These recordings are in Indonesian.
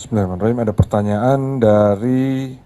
Bismillahirrahmanirrahim. Ada pertanyaan dari,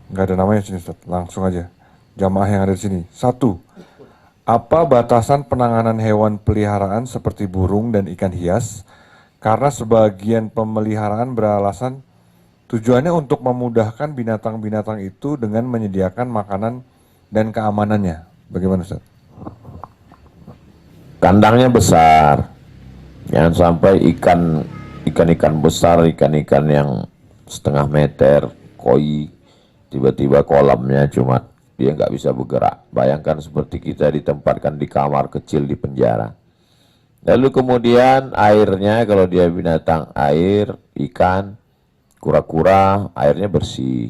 nggak ada namanya sini Ustaz. Langsung aja. Jamaah yang ada di sini. 1. Apa batasan penanganan hewan peliharaan seperti burung dan ikan hias? Karena sebagian pemeliharaan beralasan tujuannya untuk memudahkan binatang-binatang itu dengan menyediakan makanan dan keamanannya. Bagaimana Ustaz? Kandangnya besar, jangan sampai ikan-ikan besar, ikan-ikan yang setengah meter, koi, tiba-tiba kolamnya cuma dia nggak bisa bergerak. Bayangkan seperti kita ditempatkan di kamar kecil di penjara. Lalu kemudian airnya, kalau dia binatang air, ikan, kura-kura, airnya bersih.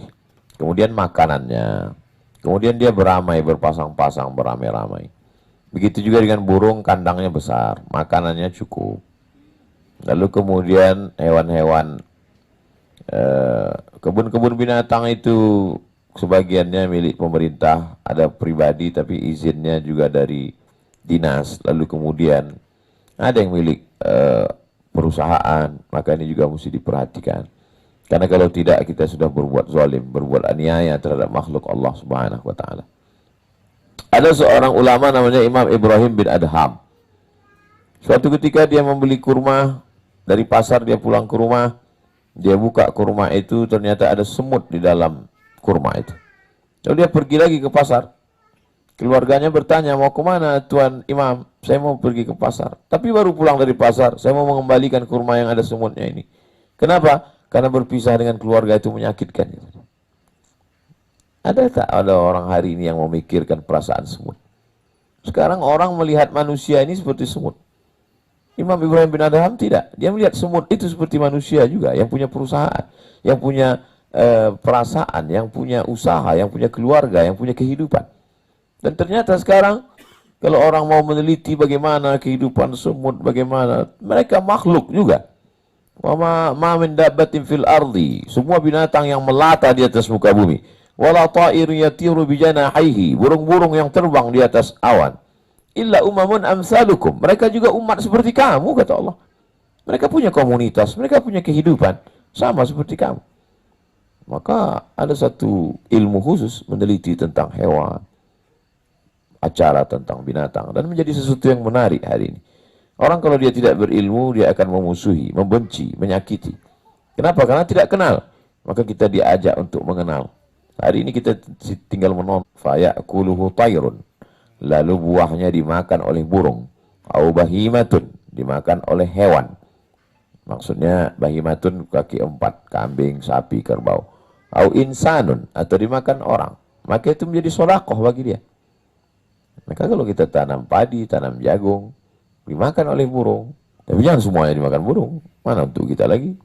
Kemudian makanannya, kemudian dia beramai, berpasang-pasang, beramai-ramai. Begitu juga dengan burung, kandangnya besar, makanannya cukup. Lalu kemudian hewan-hewan, kebun-kebun binatang itu sebagiannya milik pemerintah, ada pribadi tapi izinnya juga dari dinas. Lalu kemudian ada yang milik perusahaan, maka ini juga mesti diperhatikan. Karena kalau tidak kita sudah berbuat zalim, berbuat aniaya terhadap makhluk Allah Subhanahu wa taala. Ada seorang ulama namanya Imam Ibrahim bin Adham. Suatu ketika dia membeli kurma dari pasar, dia pulang ke rumah, dia buka kurma itu, ternyata ada semut di dalam kurma itu. Lalu dia pergi lagi ke pasar. Keluarganya bertanya, mau kemana Tuan Imam? Saya mau pergi ke pasar. Tapi baru pulang dari pasar, saya mau mengembalikan kurma yang ada semutnya ini. Kenapa? Karena berpisah dengan keluarga itu menyakitkan. Ada tak ada orang hari ini yang memikirkan perasaan semut? Sekarang orang melihat manusia ini seperti semut. Imam Ibrahim bin Adham tidak. Dia melihat semut itu seperti manusia juga, yang punya perusahaan, yang punya perasaan, yang punya usaha, yang punya keluarga, yang punya kehidupan. Dan ternyata sekarang kalau orang mau meneliti bagaimana kehidupan semut, bagaimana mereka makhluk juga. Wa ma min dabbatin fil ardi, semua binatang yang melata di atas muka bumi. Wala ta'irun yatiru bijanahihi, burung-burung yang terbang di atas awan. Illa umamun amsalukum, mereka juga umat seperti kamu, kata Allah. Mereka punya komunitas, mereka punya kehidupan sama seperti kamu. Maka ada satu ilmu khusus meneliti tentang hewan, acara tentang binatang, dan menjadi sesuatu yang menarik hari ini. Orang kalau dia tidak berilmu, dia akan memusuhi, membenci, menyakiti. Kenapa? Karena tidak kenal. Maka kita diajak untuk mengenal. Hari ini kita tinggal menonton. Faya'kuluhu tayrun. Lalu buahnya dimakan oleh burung. Au bahimatun, dimakan oleh hewan. Maksudnya bahimatun kaki 4, kambing, sapi, kerbau. Au insanun, atau dimakan orang. Maka itu menjadi sedekah bagi dia. Maka kalau kita tanam padi, tanam jagung, dimakan oleh burung. Tapi jangan semuanya dimakan burung. Mana untuk kita lagi?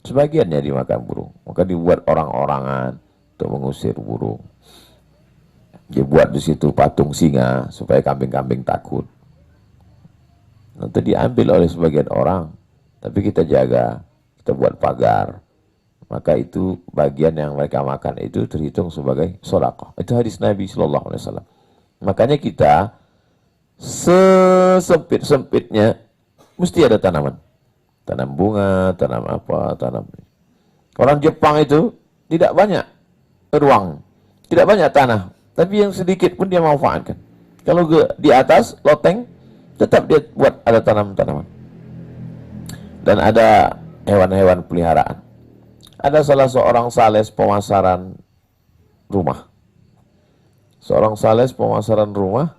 Sebagiannya dimakan burung. Maka dibuat orang-orangan untuk mengusir burung. Dibuat di situ patung singa supaya kambing-kambing takut. Nanti diambil oleh sebagian orang, tapi kita jaga, kita buat pagar. Maka itu bagian yang mereka makan itu terhitung sebagai sedekah. Itu hadis Nabi sallallahu alaihi wasallam. Makanya kita sesempit-sempitnya mesti ada tanaman. Tanam bunga, tanam apa, tanam. Orang Jepang itu tidak banyak ruang, tidak banyak tanah, tapi yang sedikit pun dia manfaatkan. Kalau di atas loteng, tetap dia buat ada tanam-tanaman. Dan ada hewan-hewan peliharaan. Ada salah seorang sales pemasaran rumah. Seorang sales pemasaran rumah,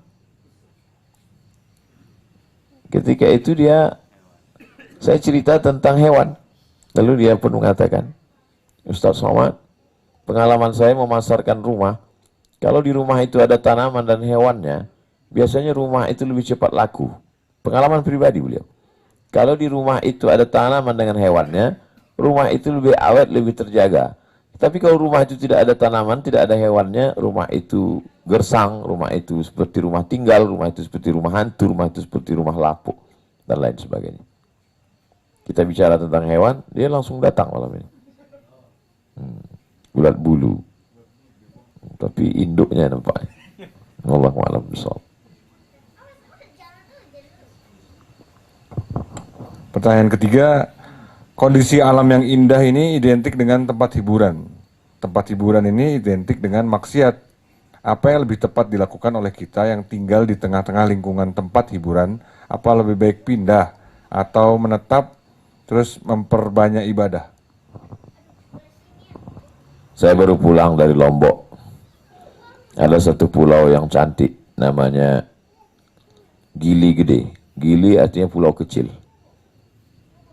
ketika itu saya cerita tentang hewan. Lalu dia pun mengatakan, Ustaz Somad, pengalaman saya memasarkan rumah, kalau di rumah itu ada tanaman dan hewannya, biasanya rumah itu lebih cepat laku. Pengalaman pribadi beliau. Kalau di rumah itu ada tanaman dengan hewannya, rumah itu lebih awet, lebih terjaga. Tapi kalau rumah itu tidak ada tanaman, tidak ada hewannya, rumah itu gersang, rumah itu seperti rumah tinggal, rumah itu seperti rumah hantu, rumah itu seperti rumah lapuk, dan lain sebagainya. Kita bicara tentang hewan, dia langsung datang malam ini. Ulat bulu. Tapi induknya nampaknya. Wallahu a'lam bishawab. Pertanyaan ketiga, Kondisi alam yang indah ini identik dengan tempat hiburan. Tempat hiburan ini identik dengan maksiat. Apa yang lebih tepat dilakukan oleh kita yang tinggal di tengah-tengah lingkungan tempat hiburan? Apa lebih baik pindah atau menetap terus memperbanyak ibadah? Saya baru pulang dari Lombok. Ada satu pulau yang cantik, namanya Gili Gede. Gili artinya pulau kecil.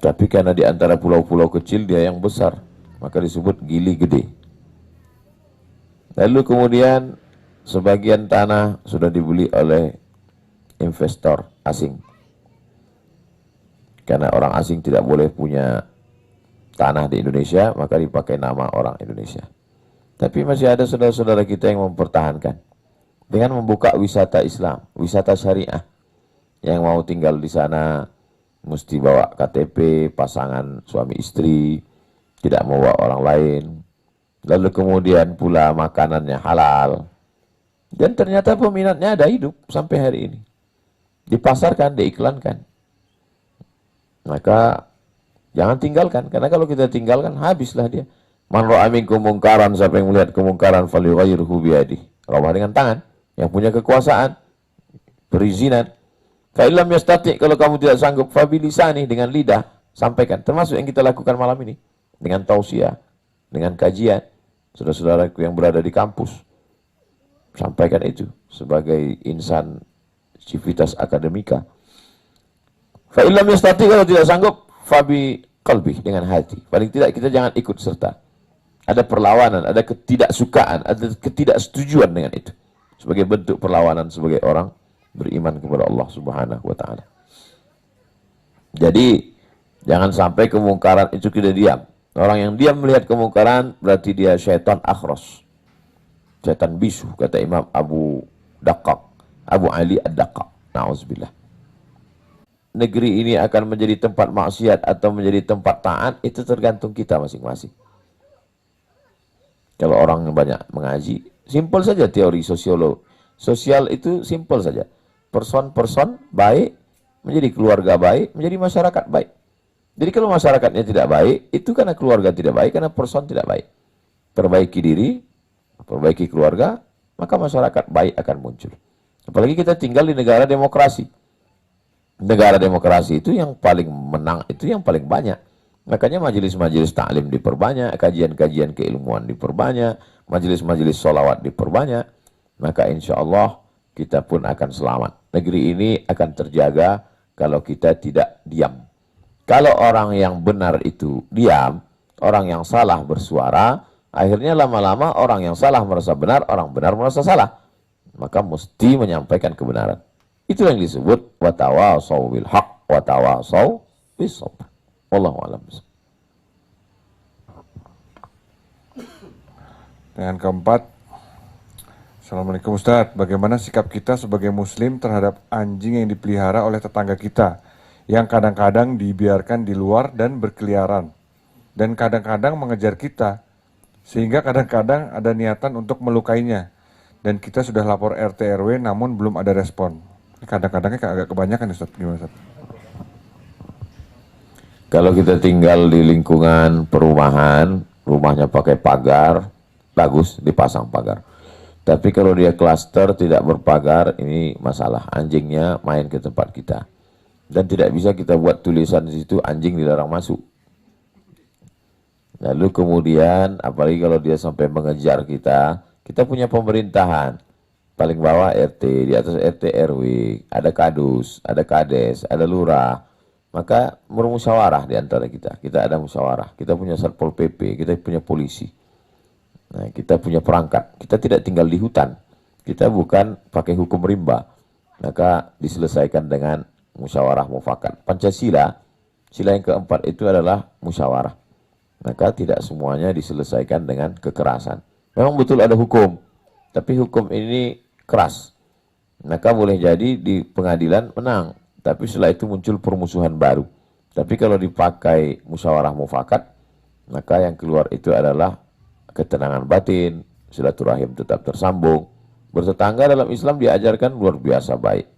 Tapi karena di antara pulau-pulau kecil dia yang besar, maka disebut Gili Gede. Lalu kemudian sebagian tanah sudah dibeli oleh investor asing. Karena orang asing tidak boleh punya tanah di Indonesia, maka dipakai nama orang Indonesia. Tapi masih ada saudara-saudara kita yang mempertahankan dengan membuka wisata Islam, wisata syariah. Yang mau tinggal di sana mesti bawa KTP, pasangan suami istri, tidak mau bawa orang lain. Lalu kemudian pula makanannya halal. Dan ternyata peminatnya ada hidup sampai hari ini. Dipasarkan, diiklankan. Maka jangan tinggalkan, karena kalau kita tinggalkan habislah dia. Man ra'a minkum mungkaran, siapa yang melihat kemungkaran falyughayyirhu biyadihi. Rubah dengan tangan, yang punya kekuasaan, perizinan. Fa illam yastati', kalau kamu tidak sanggup, fa bilisani, dengan lidah, sampaikan. Termasuk yang kita lakukan malam ini dengan tausiah, dengan kajian. Saudara-saudaraku yang berada di kampus, sampaikan itu sebagai insan civitas akademika. Fa illam yastati', kalau tidak sanggup, fa bi qalbi, dengan hati. Paling tidak kita jangan ikut serta. Ada perlawanan, ada ketidaksukaan, ada ketidaksetujuan dengan itu. Sebagai bentuk perlawanan sebagai orang beriman kepada Allah Subhanahu wa ta'ala. Jadi jangan sampai kemungkaran itu kita diam. Orang yang diam melihat kemungkaran berarti dia syaitan akhros, syaitan bisu, kata Imam Abu Ali Ad-Daqqaq. Na'udzubillah. Negeri ini akan menjadi tempat maksiat atau menjadi tempat taat, itu tergantung kita masing-masing. Kalau orang yang banyak mengaji, simpel saja teori sosial itu simpel saja. Person baik, menjadi keluarga baik, menjadi masyarakat baik. Jadi kalau masyarakatnya tidak baik, itu karena keluarga tidak baik, karena person tidak baik. Perbaiki diri, perbaiki keluarga, maka masyarakat baik akan muncul. Apalagi kita tinggal di negara demokrasi. Negara demokrasi itu yang paling menang, itu yang paling banyak. Makanya majelis-majelis taklim diperbanyak, kajian-kajian keilmuan diperbanyak, majelis-majelis sholawat diperbanyak. Maka insya Allah kita pun akan selamat. Negeri ini akan terjaga kalau kita tidak diam. Kalau orang yang benar itu diam, orang yang salah bersuara, akhirnya lama-lama orang yang salah merasa benar, orang benar merasa salah. Maka mesti menyampaikan kebenaran. Itu yang disebut watawasau bil haq, watawasau bis sabr. Wallahu a'lam. Yang keempat, Assalamualaikum Ustadz, bagaimana sikap kita sebagai muslim terhadap anjing yang dipelihara oleh tetangga kita yang kadang-kadang dibiarkan di luar dan berkeliaran dan kadang-kadang mengejar kita sehingga kadang-kadang ada niatan untuk melukainya dan kita sudah lapor RT RW namun belum ada respon. Kadang-kadangnya agak kebanyakan Ustadz, gimana Ustadz? Kalau kita tinggal di lingkungan perumahan, rumahnya pakai pagar, bagus dipasang pagar. Tapi kalau dia klaster tidak berpagar, ini masalah. Anjingnya main ke tempat kita. Dan tidak bisa kita buat tulisan di situ, anjing dilarang masuk. Lalu kemudian, apalagi kalau dia sampai mengejar kita, kita punya pemerintahan. Paling bawah RT, di atas RT RW, ada kadus, ada kades, ada lurah. Maka bermusyawarah di antara kita. Kita ada musyawarah. Kita punya Satpol PP, kita punya polisi. Nah, kita punya perangkat. Kita tidak tinggal di hutan. Kita bukan pakai hukum rimba. Maka diselesaikan dengan musyawarah mufakat. Pancasila, sila yang keempat itu adalah musyawarah. Maka tidak semuanya diselesaikan dengan kekerasan. Memang betul ada hukum. Tapi hukum ini keras. Maka boleh jadi di pengadilan menang. Tapi setelah itu muncul permusuhan baru. Tapi kalau dipakai musyawarah mufakat, maka yang keluar itu adalah ketenangan batin, silaturahim tetap tersambung. Bertetangga dalam Islam diajarkan luar biasa baik.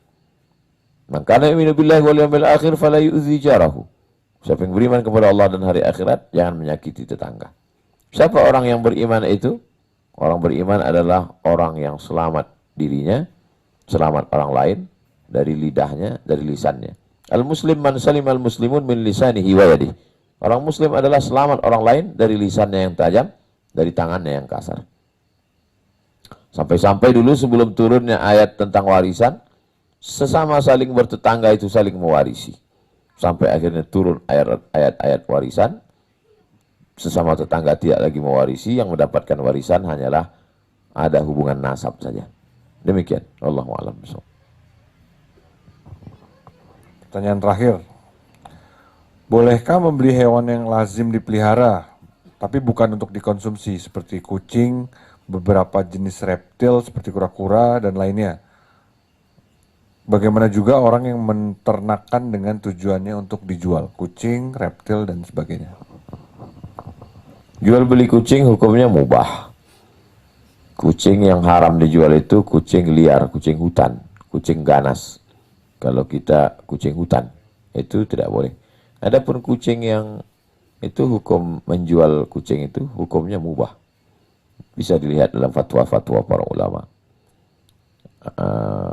Maka yu'minu billahi wal yawmil akhir fala yu'dzi jarahu. Siapa yang beriman kepada Allah dan hari akhirat, jangan menyakiti tetangga. Siapa orang yang beriman itu? Orang beriman adalah orang yang selamat dirinya, selamat orang lain, dari lidahnya, dari lisannya. Al-muslim man salim al-muslimun min lisanihi wa yadihi. Orang muslim adalah selamat orang lain dari lisannya yang tajam, dari tangannya yang kasar. Sampai-sampai dulu sebelum turunnya ayat tentang warisan, sesama saling bertetangga itu saling mewarisi. Sampai akhirnya turun ayat-ayat warisan, sesama tetangga tidak lagi mewarisi, yang mendapatkan warisan hanyalah ada hubungan nasab saja. Demikian. Wallahu a'lam bishawab. Pertanyaan terakhir. Bolehkah membeli hewan yang lazim dipelihara, tapi bukan untuk dikonsumsi, seperti kucing, beberapa jenis reptil seperti kura-kura, dan lainnya? Bagaimana juga orang yang menternakkan dengan tujuannya untuk dijual, kucing, reptil, dan sebagainya? Jual beli kucing hukumnya mubah. Kucing yang haram dijual itu kucing liar, kucing hutan, kucing ganas. Kalau kita kucing hutan, itu tidak boleh. Adapun kucing yang itu hukum menjual kucing itu hukumnya mubah. Bisa dilihat dalam fatwa-fatwa para ulama.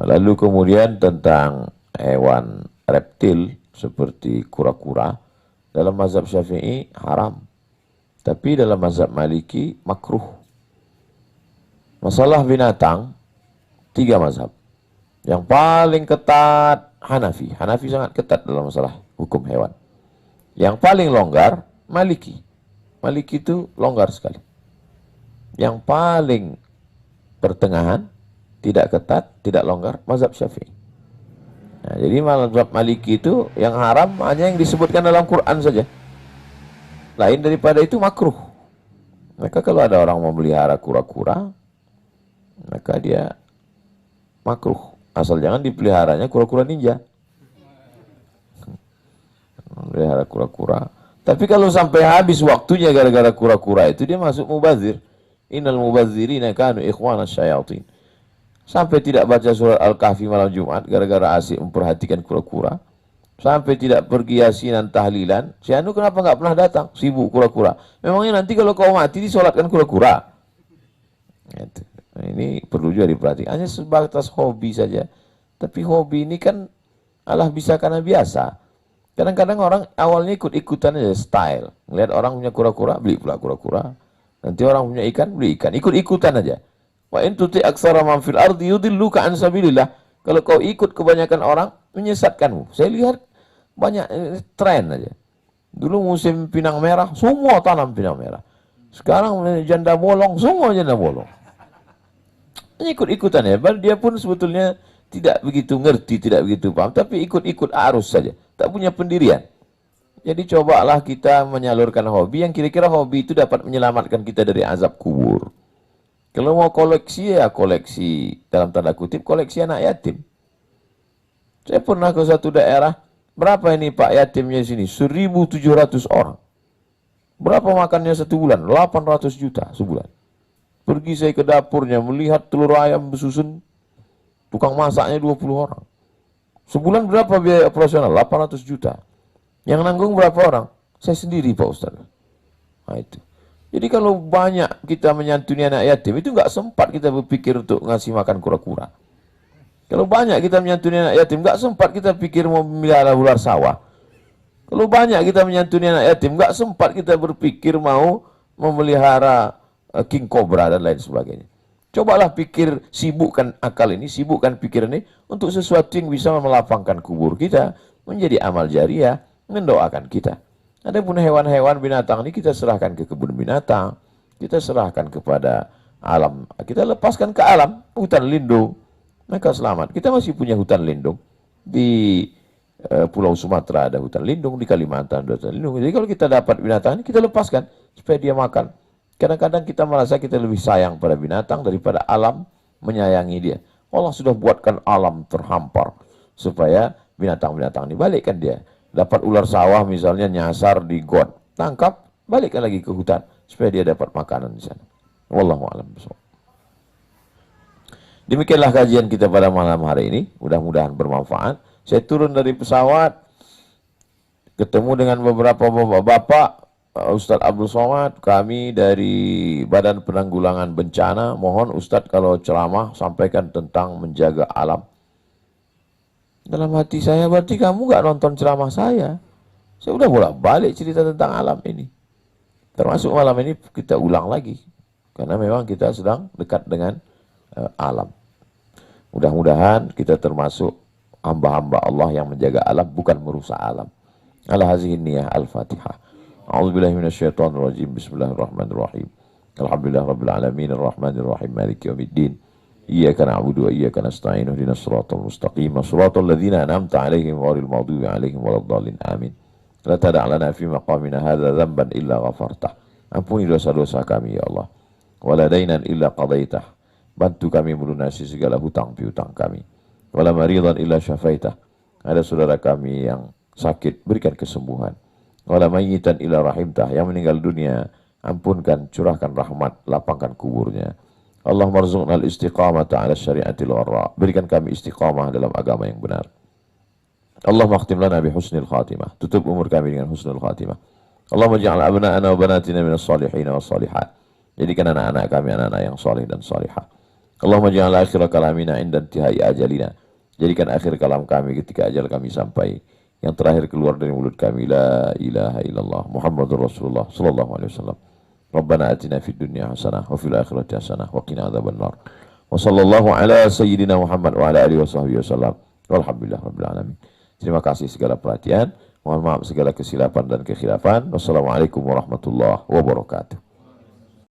Lalu kemudian tentang hewan reptil seperti kura-kura, dalam mazhab Syafi'i haram. Tapi dalam mazhab Maliki makruh. Masalah binatang, 3 mazhab. Yang paling ketat Hanafi. Hanafi sangat ketat dalam masalah hukum hewan. Yang paling longgar Maliki. Maliki itu longgar sekali. Yang paling pertengahan, tidak ketat, tidak longgar, mazhab Syafi'i. Nah, jadi mazhab Maliki itu yang haram hanya yang disebutkan dalam Quran saja. Lain daripada itu makruh. Maka kalau ada orang memelihara kura-kura, maka dia makruh. Asal jangan dipeliharanya kura-kura ninja. Memelihara kura-kura. Tapi kalau sampai habis waktunya gara-gara kura-kura itu, dia masuk mubazir. Innal mubazirina kanu ikhwana syayatin. Sampai tidak baca surat Al-Kahfi malam Jumat gara-gara asik memperhatikan kura-kura. Sampai tidak pergi yasinan tahlilan. Si Anu kenapa nggak pernah datang? Sibuk kura-kura. Memangnya nanti kalau kau mati disolatkan kura-kura? Gitu. Nah, ini perlu juga diperhatikan. Hanya sebatas hobi saja. Tapi hobi ini kan Allah bisa karena biasa. Kadang-kadang orang awalnya ikut-ikutan aja, style. Ngelihat orang punya kura-kura, beli pula kura-kura. Nanti orang punya ikan, beli ikan. Ikut-ikutan aja. Wa in tuti aksara man fil ardi yudilluka an sabilillah. Kalau kau ikut kebanyakan orang, menyesatkanmu. Saya lihat banyak tren aja. Dulu musim pinang merah, semua tanam pinang merah. Sekarang janda bolong, semua janda bolong. Ikut-ikutan ya. Dia pun sebetulnya tidak begitu ngerti, tidak begitu paham, tapi ikut-ikut arus saja. Tak punya pendirian. Jadi cobalah kita menyalurkan hobi yang kira-kira hobi itu dapat menyelamatkan kita dari azab kubur. Kalau mau koleksi ya koleksi, dalam tanda kutip, koleksi anak yatim. Saya pernah ke satu daerah, berapa ini Pak yatimnya sini? 1.700 orang. Berapa makannya satu bulan? 800 juta sebulan. Pergi saya ke dapurnya, melihat telur ayam bersusun, tukang masaknya 20 orang. Sebulan berapa biaya operasional? 800 juta. Yang nanggung berapa orang? Saya sendiri Pak Ustaz. Nah itu. Jadi kalau banyak kita menyantuni anak yatim, itu nggak sempat kita berpikir untuk ngasih makan kura-kura. Kalau banyak kita menyantuni anak yatim, nggak sempat kita pikir mau memelihara ular sawah. Kalau banyak kita menyantuni anak yatim, nggak sempat kita berpikir mau memelihara king cobra dan lain sebagainya. Cobalah pikir, sibukkan akal ini, sibukkan pikiran ini untuk sesuatu yang bisa melapangkan kubur kita, menjadi amal jariah, mendoakan kita. Adapun hewan-hewan binatang ini kita serahkan ke kebun binatang, kita serahkan kepada alam, kita lepaskan ke alam, hutan lindung, maka selamat. Kita masih punya hutan lindung di Pulau Sumatera, ada hutan lindung, di Kalimantan ada hutan lindung. Jadi kalau kita dapat binatang ini, kita lepaskan supaya dia makan. Kadang-kadang kita merasa kita lebih sayang pada binatang daripada alam menyayangi dia. Allah sudah buatkan alam terhampar supaya binatang-binatang ini balikkan dia. Dapat ular sawah misalnya nyasar di got, tangkap, balikkan lagi ke hutan supaya dia dapat makanan di sana. Wallahu a'lam bishawab. Demikianlah kajian kita pada malam hari ini. Mudah-mudahan bermanfaat. Saya turun dari pesawat ketemu dengan beberapa bapak-bapak, Ustadz Abdul Somad, kami dari Badan Penanggulangan Bencana, mohon Ustadz kalau ceramah sampaikan tentang menjaga alam. Dalam hati saya, berarti kamu nggak nonton ceramah saya. Saya udah bolak-balik cerita tentang alam ini. Termasuk malam ini kita ulang lagi. Karena memang kita sedang dekat dengan alam. Mudah-mudahan kita termasuk hamba-hamba Allah yang menjaga alam, bukan merusak alam. Ala hazihi niyah al-Fatihah. A'udzubillahi minasyaitonirrajim. Bismillahirrahmanirrahim. Alhamdulillah rabbil alamin arrahmanir rahim maliki yaumiddin. Iyyaka na'budu wa iyyaka nasta'in ihdinas siratal mustaqim siratal ladzina an'amta 'alaihim ghairil maghdubi 'alaihim waladdallin. Amin. La tada' lana fi maqamina hadza dzamban illa ghafartah. Ampuni dosa-dosa kami ya Allah. Wala dainan illa qadaitah. Bantu kami melunasi segala hutang piutang kami. Wala maridan illa syafaitah. Ada saudara kami yang sakit, berikan kesembuhan. Wala mayyitan illa rahimtah. Yang meninggal dunia, ampunkan, curahkan rahmat, lapangkan kuburnya. Allahumma rzuqna al-istiqamata ala syari'atil warra. Berikan kami istiqamah dalam agama yang benar. Allahumma khtim lana bi husnil khatimah. Tutup umur kami dengan husnul khatimah. Allahumma ja'al abna'ana wa banatina minas salihin wa salihat. Jadikan anak-anak kami anak-anak yang salih dan salihah. Allahumma ja'al akhir kalamina inda intihai ajalina. Jadikan akhir kalam kami ketika ajal kami sampai. Yang terakhir keluar dari mulut kami, la ilaha illallah Muhammadur Rasulullah sallallahu alaihi wasallam. Rabbana atina fid dunya hasanah wa fil akhirati hasanah wa qina adzabannar. Wa sallallahu ala sayyidina Muhammad wa ala alihi washabbihi wasallam. Walhamdulillah rabbil alamin. Terima kasih segala perhatian. Mohon maaf segala kesilapan dan kekhilafan. Wassalamualaikum warahmatullahi wabarakatuh.